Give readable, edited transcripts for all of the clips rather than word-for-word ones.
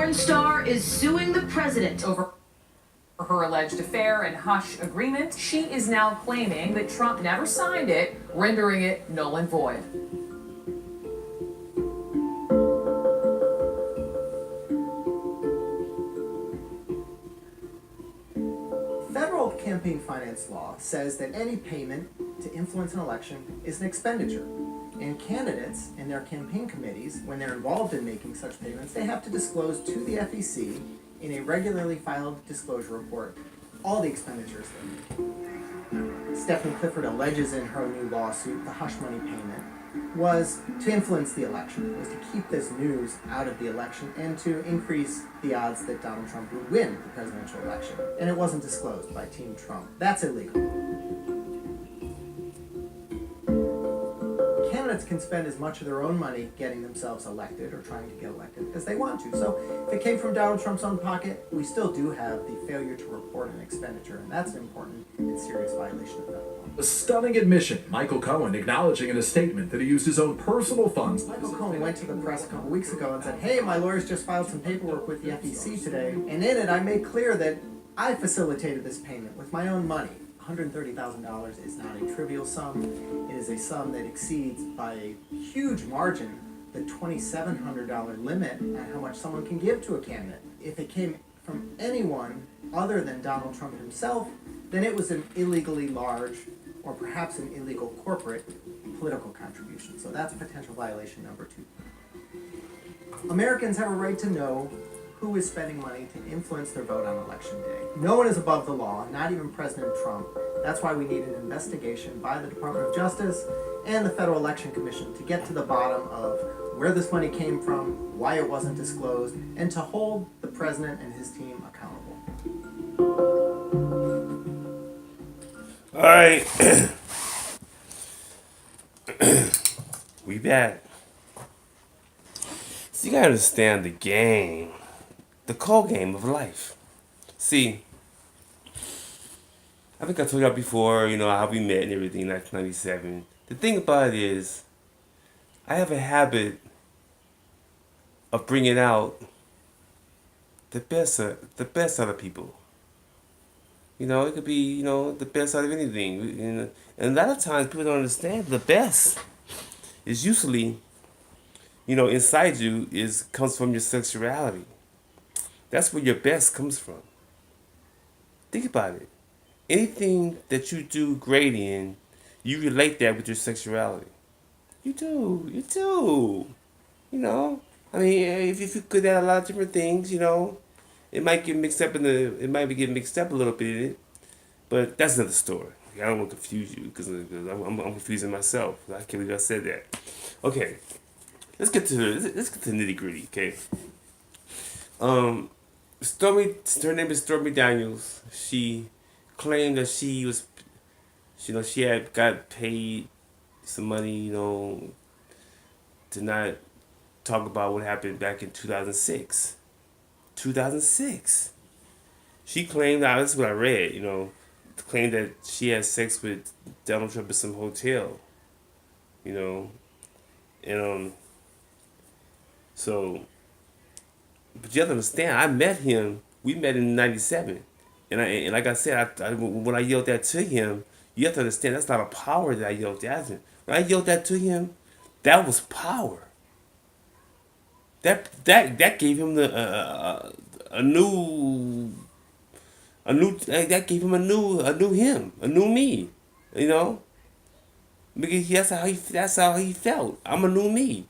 porn star is suing the president over her alleged affair and hush agreement. She is now claiming that Trump never signed it, rendering it null and void. Federal campaign finance law says that any payment to influence an election is an expenditure. And candidates and their campaign committees, when they're involved in making such payments, they have to disclose to the FEC in a regularly filed disclosure report all the expenditures they make. Stephanie Clifford alleges in her new lawsuit the hush money payment was to influence the election, was to keep this news out of the election and to increase the odds that Donald Trump would win the presidential election. And it wasn't disclosed by Team Trump. That's illegal. Candidates can spend as much of their own money getting themselves elected or trying to get elected as they want to. So if it came from Donald Trump's own pocket, we still do have the failure to report an expenditure, and that's an important and serious violation of federal law. A stunning admission, Michael Cohen acknowledging in a statement that he used his own personal funds. Michael Cohen went to the press a couple weeks ago and said, "Hey, my lawyers just filed some paperwork with the FEC today, and in it I made clear that I facilitated this payment with my own money." $130,000 is not a trivial sum. It is a sum that exceeds by a huge margin the $2,700 limit on how much someone can give to a candidate. If it came from anyone other than Donald Trump himself, then it was an illegally large or perhaps an illegal corporate political contribution. So that's potential violation number 2. Americans have a right to know who is spending money to influence their vote on election day. No one is above the law, not even President Trump. That's why we need an investigation by the Department of Justice and the Federal Election Commission to get to the bottom of where this money came from, why it wasn't disclosed, and to hold the president and his team accountable. All right. We back. So you gotta understand the game. The cold game of life. See, I think I told y'all before, how we met and everything in 1997. The thing about it is, I have a habit of bringing out the best out of people. It could be, the best out of anything. And a lot of times people don't understand the best is usually, inside you comes from your sexuality. That's where your best comes from. Think about it. Anything that you do great in, you relate that with your sexuality. You do. If you could add a lot of different things, it might get mixed up a little bit in it, but that's another story. I don't want to confuse you because I'm confusing myself. I can't believe I said that. Okay, let's get to nitty gritty. Okay. Her name is Stormy Daniels. She claimed that she had got paid some money, to not talk about what happened back in 2006. 2006. She claimed, that's what I read, claimed that she had sex with Donald Trump at some hotel, and so. But you have to understand, I met him. We met in '97, and like I said, when I yelled that to him, you have to understand that's not a power that I yelled at him. When I yelled that to him, that was power. That gave him a new him, a new me, because that's how he felt. I'm a new me,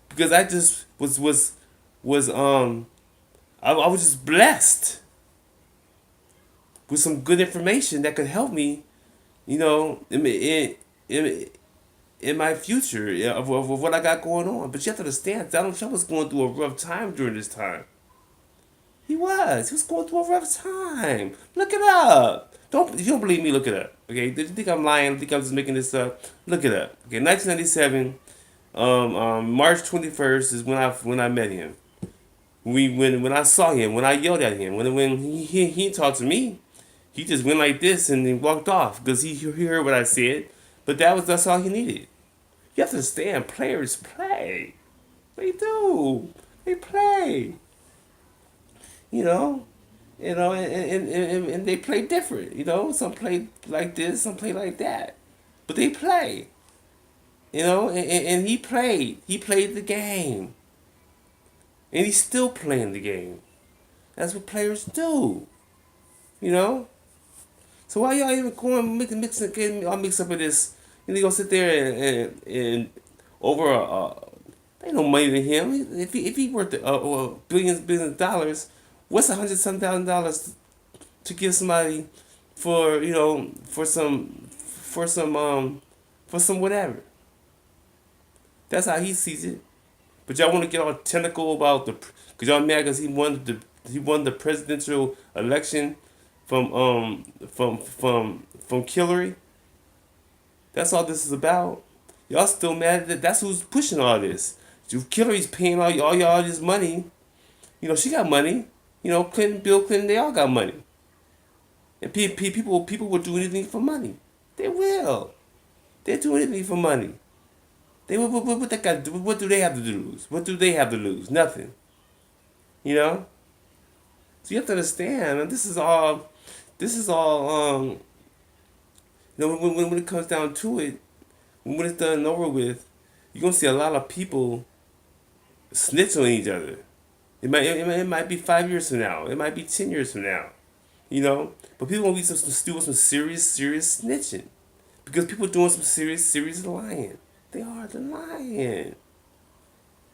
because I just I was just blessed with some good information that could help me, in my future of what I got going on. But you have to understand, Donald Trump was going through a rough time during this time. He was going through a rough time. Look it up. If you don't believe me, look it up. Okay, did you think I'm lying? Think I'm just making this up? Look it up. Okay, 1997, March 21st is when I met him. When I saw him, when I yelled at him, when he talked to me, he just went like this and then walked off because he heard what I said. But that's all he needed. You have to understand, players play. They do. They play. You know, and they play different. You know, some play like this, some play like that, but they play. You know, and he played. He played the game, and he's still playing the game. That's what players do. You know. So why y'all even going getting all mixed up in this? You know, you gonna sit there and over ain't no money to him. If he worth billions of dollars, what's $100,000 to give somebody for for some whatever? That's how he sees it. But y'all want to get all technical about because y'all mad because he won the presidential election from Hillary. That's all this is about. Y'all still mad that that's who's pushing all this. Hillary's paying all y'all this money. You know, she got money. You know, Bill Clinton, they all got money. And people will do anything for money. They will. They do anything for money. They what they got to do? What do they have to lose? What do they have to lose? Nothing. You know. So you have to understand. And this is all. You know, when it comes down to it, when it's done and over with, you're gonna see a lot of people snitch on each other. It might be 5 years from now. It might be 10 years from now. You know, but people gonna be doing some serious snitching because people doing some serious lying. They are lying.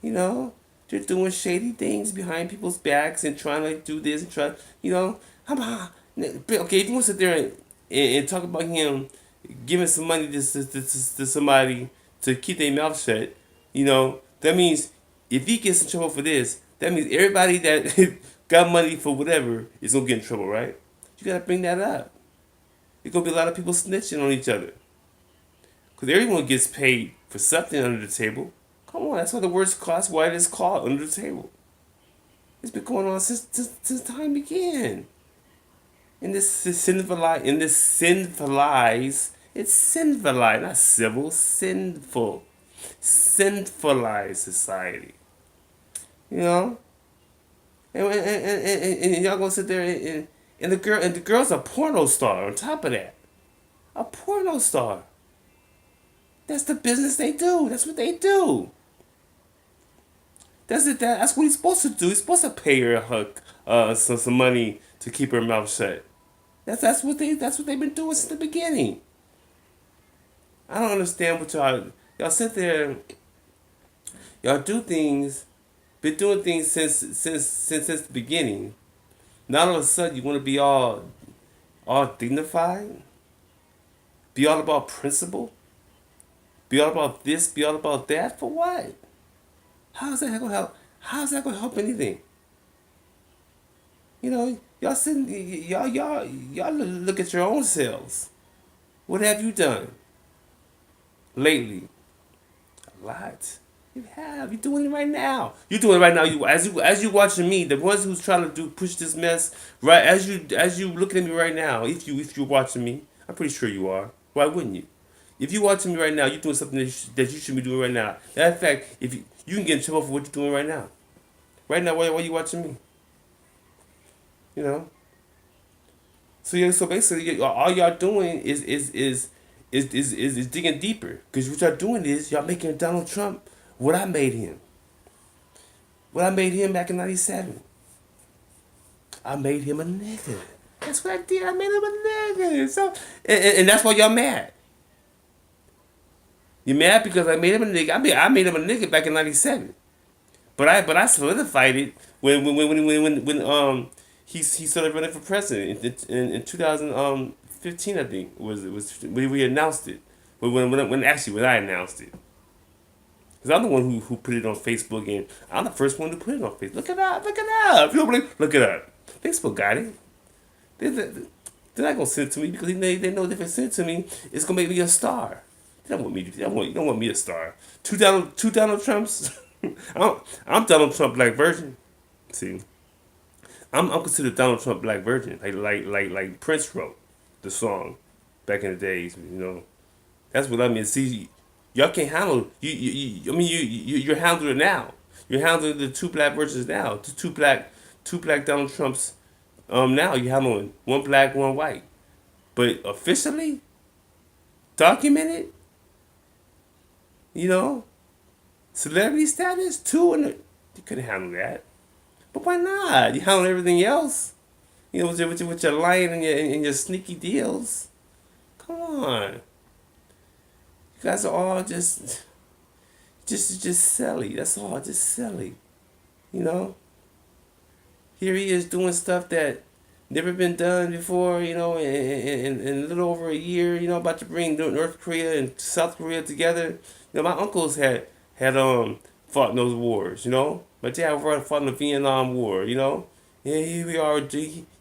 You know, they're doing shady things behind people's backs and trying to do this and try. You know, okay, if you want to sit there and talk about him giving some money to somebody to keep their mouth shut, you know, that means if he gets in trouble for this, that means everybody that got money for whatever is gonna get in trouble, right? You gotta bring that up. There's gonna be a lot of people snitching on each other. Because everyone gets paid for something under the table. Come on, that's why the word's called, that's why it is called under the table. It's been going on since time began. It's sinfulized, not civil, sinfulized society. You know? And y'all gonna sit there and the girl's a porno star on top of that. A porno star. That's the business they do. That's what they do. That's it. That's what he's supposed to do. He's supposed to pay her some money to keep her mouth shut. That's what they've been doing since the beginning. I don't understand what y'all sit there. Y'all do things. Been doing things since the beginning. Now all of a sudden you want to be all dignified. Be all about principle. Be all about this, be all about that. For what? How's that gonna help? How's that gonna help anything? You know, y'all look at your own selves. What have you done lately? A lot. You have. You're doing it right now. You're doing it right now. As you watching me, the ones who's trying to push this mess, right? As you looking at me right now, if you're watching me, I'm pretty sure you are. Why wouldn't you? If you're watching me right now, you're doing something that you should be doing right now. Matter of fact, if you can get in trouble for what you're doing right now. Right now, why are you watching me? You know. So basically, all y'all doing is digging deeper. Because what y'all doing is y'all making Donald Trump what I made him. What I made him back in '97. I made him a nigga. That's what I did. I made him a nigga. So and that's why y'all mad. You mad because I made him a nigga? I made him a nigga back in '97, but I solidified it when he started running for president in 2015, I think was when we announced it. When I announced it, because I'm the one who put it on Facebook, and I'm the first one to put it on Facebook. Look it up. If you don't believe, look it up. Facebook got it. They're not gonna send it to me because they know if they send it to me, it's gonna make me a star. You don't want me a star. Two Donald Trumps. I'm Donald Trump black version. See, I'm considered Donald Trump black version. Like Prince wrote the song back in the days. You know, that's what I mean. See, y'all can't handle you're handling it now. You're handling the two black versions now. The two black Donald Trumps. Now you're handling one black, one white. But officially, documented, you know, celebrity status, two in it. You couldn't handle that. But why not? You handle everything else. You know, with your lying and your sneaky deals. Come on. You guys are all just silly. That's all, just silly. You know? Here he is doing stuff that never been done before, you know, in a little over a year, you know, about to bring North Korea and South Korea together. You know, my uncles had fought in those wars, you know. My dad fought in the Vietnam War, you know. Yeah, here we are.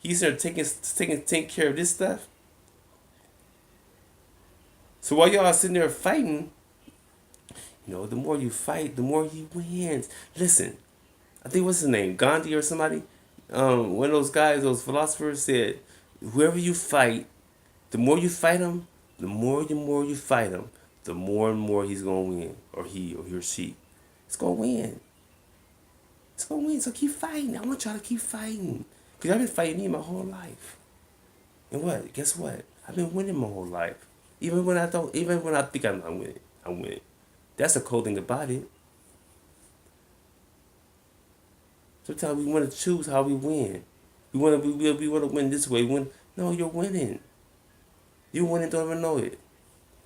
He's there taking care of this stuff. So while y'all sitting there fighting, you know, the more you fight, the more he wins. Listen, I think what's his name, Gandhi or somebody. One of those guys, those philosophers said, whoever you fight, the more you fight him, the more you fight him, the more and more he's gonna win, or he or she. It's gonna win. It's gonna win. So keep fighting. I want y'all to keep fighting, cause I've been fighting me my whole life. And what? Guess what? I've been winning my whole life. Even when I think I'm not winning, I'm winning. That's the cool thing about it. Sometimes we want to choose how we win. We want to win this way. No, you're winning. You're winning, don't even know it.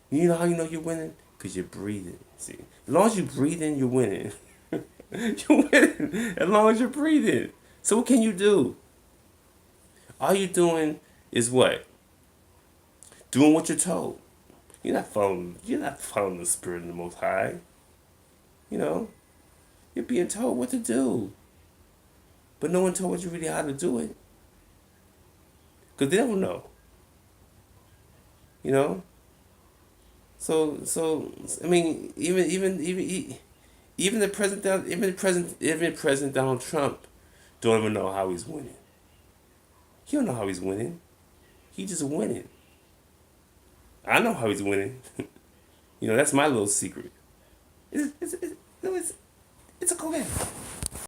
You know how you know you're winning? Because you're breathing. See, as long as you're breathing, you're winning. You're winning as long as you're breathing. So what can you do? All you're doing is what? Doing what you're told. You're not following the Spirit of the Most High. You know, you're being told what to do. But no one told you really how to do it. Because they don't know. You know? So I mean, even the President Donald Trump don't even know how he's winning. He don't know how he's winning. He just winning. I know how he's winning. You know, that's my little secret. It's a cool game.